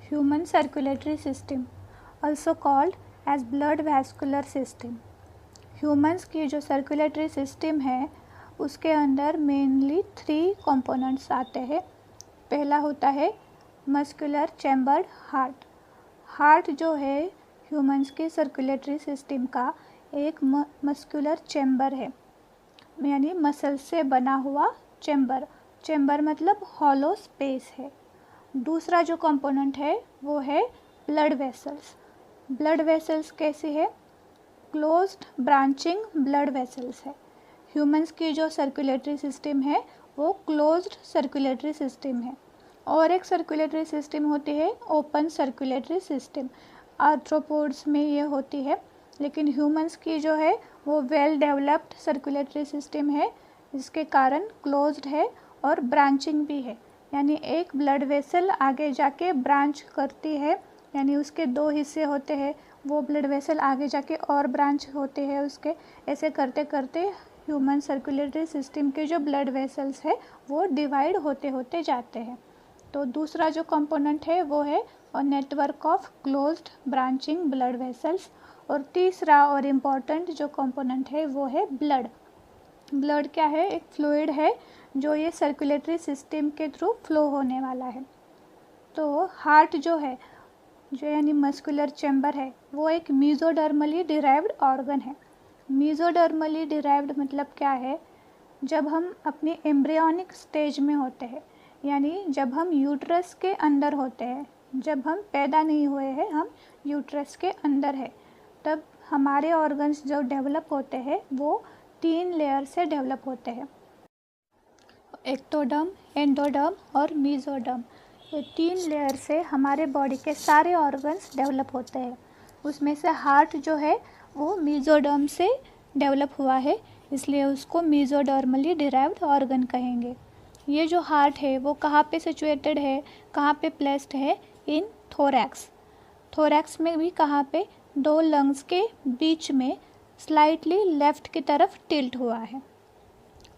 human circulatory system, also called as blood vascular system. Humans की जो circulatory system है उसके अंदर मेनली 3 कंपोनेंट्स आते हैं। पहला होता है मस्कुलर चैम्बर्ड हार्ट। हार्ट जो है ह्यूमंस की सर्कुलेटरी सिस्टम का एक मस्कुलर चैम्बर है, यानी मसल से बना हुआ चैम्बर। चैम्बर मतलब हॉलो स्पेस है। दूसरा जो कंपोनेंट है वो है ब्लड वेसल्स। ब्लड वेसल्स कैसी है? क्लोज्ड ब्रांचिंग ब्लड वेसल्स है। ह्यूमंस की जो सर्कुलेटरी सिस्टम है वो क्लोज्ड सर्कुलेटरी सिस्टम है। और एक सर्कुलेटरी सिस्टम होती है ओपन सर्कुलेटरी सिस्टम। आर्थ्रोपोड्स में ये होती है, लेकिन ह्यूमंस की जो है वो वेल डेवलप्ड सर्कुलेटरी सिस्टम है, जिसके कारण क्लोज्ड है और ब्रांचिंग भी है। यानी एक ब्लड वेसल आगे जाके ब्रांच करती है, यानी उसके 2 हिस्से होते हैं, वो ब्लड वेसल आगे जाके और ब्रांच होते हैं उसके। ऐसे करते करते ह्यूमन सर्कुलेटरी सिस्टम के जो ब्लड वेसल्स है वो डिवाइड होते होते जाते हैं। तो दूसरा जो कंपोनेंट है वो है network of closed branching blood vessels. और तीसरा और इम्पॉर्टेंट जो कंपोनेंट है वो है ब्लड। ब्लड क्या है? एक फ्लूइड है जो ये सर्कुलेटरी सिस्टम के थ्रू फ्लो होने वाला है। तो हार्ट जो है, जो यानी मस्कुलर चैम्बर है, वो एक मीजोडर्मली डिराइव्ड ऑर्गन है। मीजोडर्मली डिराइव्ड मतलब क्या है? जब हम अपनी एम्ब्रियोनिक स्टेज में होते हैं, यानी जब हम यूट्रस के अंदर होते हैं, जब हम पैदा नहीं हुए हैं, हम यूट्रस के अंदर है, तब हमारे ऑर्गन्स जो डेवलप होते हैं वो 3 लेयर से डेवलप होते हैं, एक्टोडर्म, एंडोडर्म और मीजोडर्म। ये 3 लेयर से हमारे बॉडी के सारे ऑर्गन्स डेवलप होते हैं। उसमें से हार्ट जो है वो मीजोडर्म से डेवलप हुआ है, इसलिए उसको मीजोडर्मली डिराइव्ड ऑर्गन कहेंगे। ये जो हार्ट है वो कहाँ पे सिचुएटेड है, कहाँ पे प्लेस्ड है? इन थोरैक्स। थोरैक्स में भी कहाँ पे? 2 लंग्स के बीच में स्लाइटली लेफ़्ट की तरफ टिल्ट हुआ है।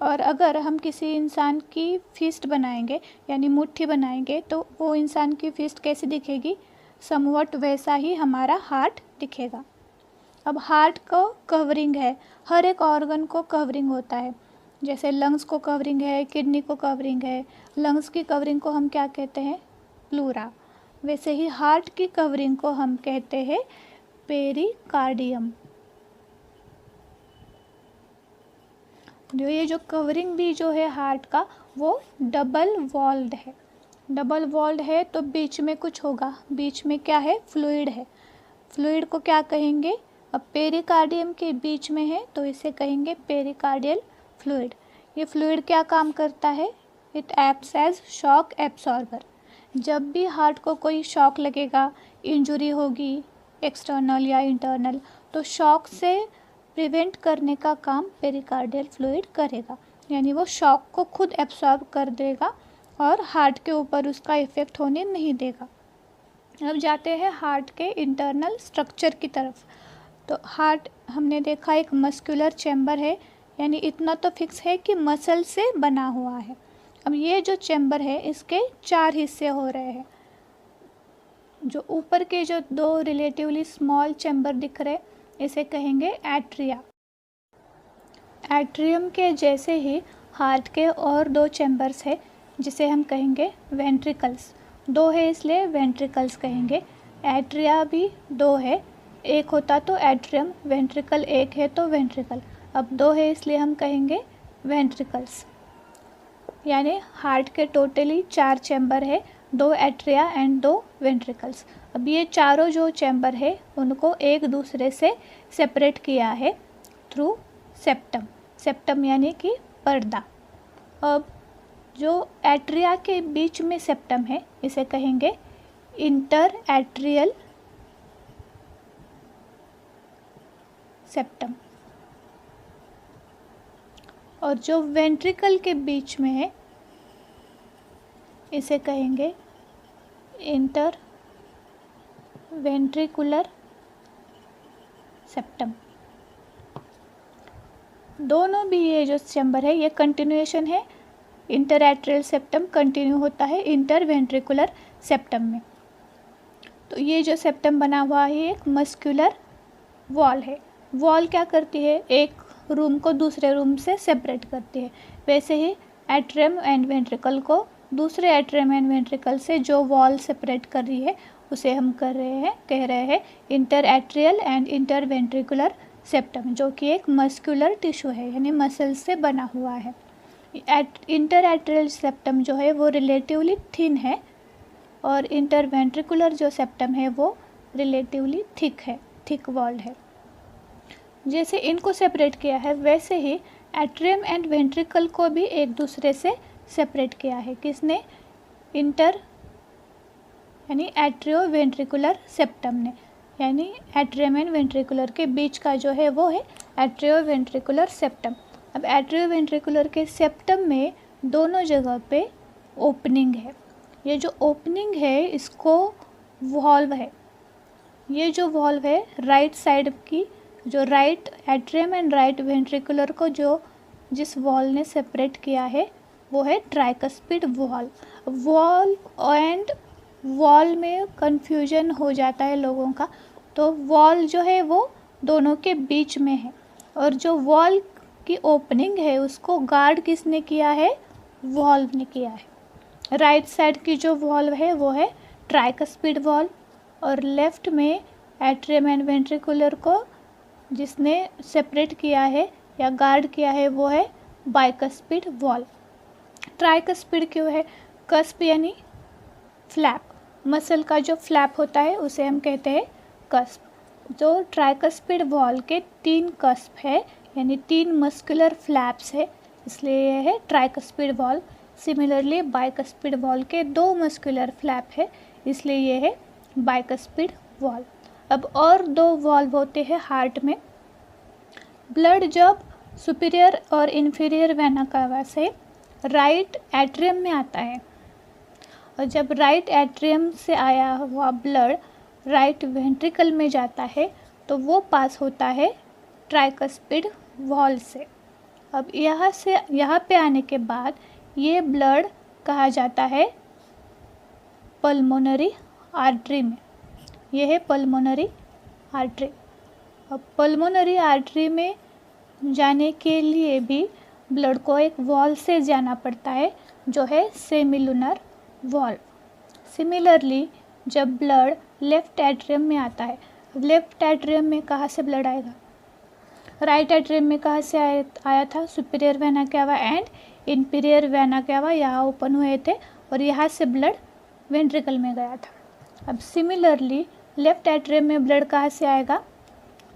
और अगर हम किसी इंसान की फिस्ट बनाएंगे, यानी मुट्ठी बनाएंगे, तो वो इंसान की फिस्ट कैसी दिखेगी? समवट वैसा ही हमारा हार्ट दिखेगा। अब हार्ट को कवरिंग है, हर एक ऑर्गन को कवरिंग होता है। जैसे लंग्स को कवरिंग है, किडनी को कवरिंग है। लंग्स की कवरिंग को हम क्या कहते हैं? प्लूरा। वैसे ही हार्ट की कवरिंग को हम कहते हैं पेरिकार्डियम। ये जो कवरिंग भी जो है हार्ट का वो डबल वॉल्ड है। डबल वॉल्ड है तो बीच में कुछ होगा। बीच में क्या है? फ्लूइड है। फ्लूइड को क्या कहेंगे? अब पेरिकार्डियम के बीच में है तो इसे कहेंगे पेरिकार्डियल फ्लूइड। ये फ्लूइड क्या काम करता है? It acts as shock absorber. जब भी हार्ट को कोई शॉक लगेगा, इंजरी होगी एक्सटर्नल या इंटरनल, तो शॉक से प्रिवेंट करने का काम पेरिकार्डियल फ्लूइड करेगा, यानी वो शॉक को खुद एब्सॉर्ब कर देगा और हार्ट के ऊपर उसका इफ़ेक्ट होने नहीं देगा। अब जाते हैं हार्ट के इंटरनल स्ट्रक्चर की तरफ। तो हार्ट हमने देखा एक मस्कुलर चैम्बर है, यानी इतना तो फिक्स है कि मसल से बना हुआ है। अब ये जो चैम्बर है इसके 4 हिस्से हो रहे हैं। जो ऊपर के जो 2 रिलेटिवली स्मॉल चैम्बर दिख रहे, इसे कहेंगे एट्रिया। एट्रियम के जैसे ही हार्ट के और 2 चैम्बर्स है, जिसे हम कहेंगे वेंट्रिकल्स। 2 है इसलिए वेंट्रिकल्स कहेंगे। एट्रिया भी 2 है, एक होता तो एट्रियम, वेंट्रिकल एक है तो वेंट्रिकल। अब 2 है इसलिए हम कहेंगे वेंट्रिकल्स। यानी हार्ट के टोटली 4 चैम्बर है, 2 एट्रिया एंड 2 वेंट्रिकल्स। अब ये चारों जो चैम्बर है उनको एक दूसरे से सेपरेट किया है थ्रू सेप्टम। सेप्टम यानी कि पर्दा। अब जो एट्रिया के बीच में सेप्टम है इसे कहेंगे इंटर एट्रियल सेप्टम। और जो वेंट्रिकल के बीच में है इसे कहेंगे इंटर वेंट्रिकुलर सेप्टम। दोनों भी ये जो चैम्बर है ये कंटिन्यूएशन है। इंटर एट्रियल सेप्टम कंटिन्यू होता है इंटर वेंट्रिकुलर सेप्टम में। तो ये जो सेप्टम बना हुआ है एक मस्कुलर वॉल है। वॉल क्या करती है, एक रूम को दूसरे रूम से सेपरेट करती है। वैसे ही एट्रियम एंड वेंट्रिकल को दूसरे एट्रियम एंड वेंट्रिकल से जो वॉल सेपरेट कर रही है उसे हम कह रहे हैं inter atrial and inter ventricular septum, जो कि एक मस्कुलर टिश्यू है यानी मसल से बना हुआ है। इंटर एट्रियल सेप्टम जो है वो रिलेटिवली थिन है और इंटर वेंट्रिकुलर जो सेप्टम है वो रिलेटिवली थिक है, थिक वॉल्ड है। जैसे इनको सेपरेट किया है वैसे ही एट्रियम एंड वेंट्रिकल को भी एक दूसरे से सेपरेट किया है। किसने, इंटर यानी एट्रियो वेंट्रिकुलर सेप्टम ने, यानी एट्रियम एंड वेंट्रिकुलर के बीच का जो है वो है एट्रियो वेंट्रिकुलर सेप्टम। अब एट्रियो वेंट्रिकुलर के सेप्टम में दोनों जगह पे ओपनिंग है। ये जो ओपनिंग है इसको वॉल्व है। ये जो वॉल्व है राइट साइड की, जो right atrium and right ventricular को जो जिस वॉल ने सेपरेट किया है वो है tricuspid wall. Wall and wall में कंफ्यूजन हो जाता है लोगों का, तो वॉल जो है वो दोनों के बीच में है और जो वॉल की ओपनिंग है उसको गार्ड किसने किया है, वॉल्व ने किया है। राइट साइड की जो वॉल्व है वो है ट्राइकस्पिड वॉल और लेफ्ट में एट्रियम एंड वेंट्रिकुलर को जिसने सेपरेट किया है या गार्ड किया है वो है बाइकस्पिड वॉल। ट्राइकस्पिड क्यों है, कस्प यानी फ्लैप, मसल का जो फ्लैप होता है उसे हम कहते हैं कस्प। जो ट्राइकस्पिड वॉल के 3 कस्प है यानी 3 मस्कुलर फ्लैप्स है, इसलिए यह है tricuspid wall. Similarly bicuspid valve के 2 मस्कुलर फ्लैप है, इसलिए यह है बाइकस्पिड वॉल। अब और 2 वॉल्व होते हैं हार्ट में। ब्लड जब सुपीरियर और इन्फीरियर वेना कावा से राइट एट्रियम में आता है और जब राइट एट्रियम से आया हुआ ब्लड राइट वेंट्रिकल में जाता है तो वो पास होता है ट्राइकस्पिड वॉल से। अब यहाँ पे आने के बाद ये ब्लड कहा जाता है पल्मोनरी आर्टरी में। यह है पल्मोनरी आर्टरी। अब पल्मोनरी आर्टरी में जाने के लिए भी ब्लड को एक वॉल से जाना पड़ता है जो है सेमिलुनर वॉल्व। सिमिलरली जब ब्लड लेफ्ट एट्रियम में आता है, लेफ्ट एट्रियम में कहाँ से ब्लड आएगा, राइट एट्रियम में कहाँ से आया था, superior vena cava and inferior vena cava यहाँ ओपन हुए थे और यहाँ से ब्लड वेंट्रिकल में गया था। अब सिमिलरली लेफ्ट एट्रियम में ब्लड कहाँ से आएगा,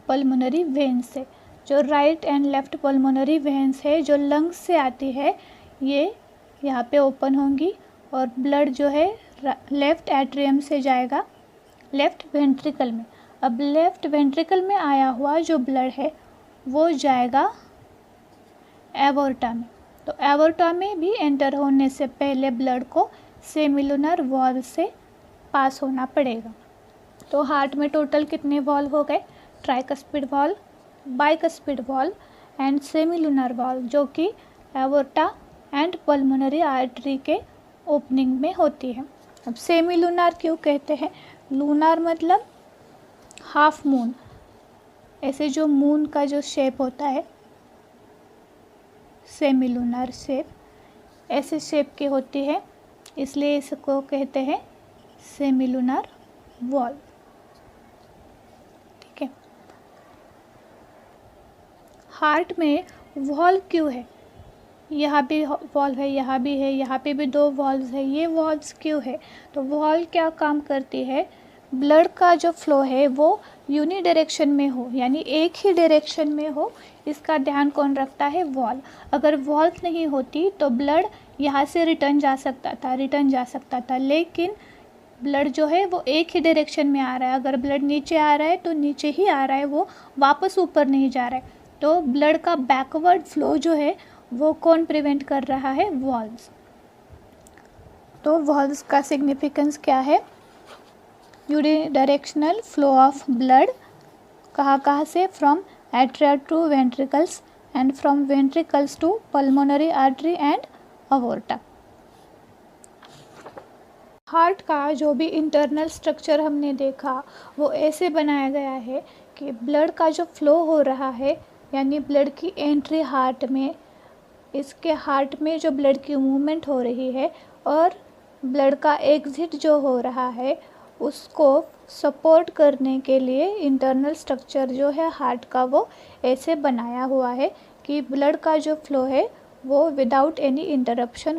पल्मोनरी वेन्स से। जो right and left pulmonary veins है जो लंग्स से आती है ये यहाँ पे ओपन होंगी और ब्लड जो है लेफ्ट एट्रियम से जाएगा लेफ्ट वेंट्रिकल में। अब लेफ्ट वेंट्रिकल में आया हुआ जो ब्लड है वो जाएगा एवोर्टा में। तो एवोर्टा में भी एंटर होने से पहले ब्लड को सेमिलुनर वॉल्व से पास होना पड़ेगा। तो हार्ट में टोटल कितने वॉल्व हो गए, tricuspid valve, bicuspid valve and semilunar valve, जो कि एवोर्टा एंड पल्मोनरी आर्टरी के ओपनिंग में होती है। अब सेमिलुनर क्यों कहते हैं, लूनर मतलब हाफ मून, ऐसे जो मून का जो शेप होता है सेमिलुनर शेप, ऐसे शेप की होती है, इसलिए इसको कहते हैं सेमिलुनर वॉल्व। ठीक है, हार्ट में वॉल्व क्यों है, यहाँ भी वॉल्व है, यहाँ भी है, यहाँ पे भी 2 वॉल्व्स है, ये वॉल्व्स क्यों है, तो वॉल्व क्या काम करती है, ब्लड का जो फ्लो है वो यूनी डायरेक्शन में हो यानी एक ही डायरेक्शन में हो, इसका ध्यान कौन रखता है, वॉल्व। अगर वॉल्व नहीं होती तो ब्लड यहाँ से रिटर्न जा सकता था, लेकिन ब्लड जो है वो एक ही डायरेक्शन में आ रहा है। अगर ब्लड नीचे आ रहा है तो नीचे ही आ रहा है, वो वापस ऊपर नहीं जा रहा है। तो ब्लड का बैकवर्ड फ्लो जो है वो कौन प्रिवेंट कर रहा है, वॉल्व्स। तो वॉल्व्स का सिग्निफिकेंस क्या है, यूनिडायरेक्शनल फ्लो ऑफ ब्लड कहाँ से, from atria to ventricles and from ventricles to pulmonary artery and aorta. Heart का जो भी इंटरनल स्ट्रक्चर हमने देखा वो ऐसे बनाया गया है कि ब्लड का जो फ्लो हो रहा है, यानी ब्लड की एंट्री हार्ट में, इसके हार्ट में जो ब्लड की मूवमेंट हो रही है और ब्लड का एग्ज़िट जो हो रहा है, उसको सपोर्ट करने के लिए इंटरनल स्ट्रक्चर जो है हार्ट का वो ऐसे बनाया हुआ है कि ब्लड का जो फ्लो है वो विदाउट एनी इंटरप्शन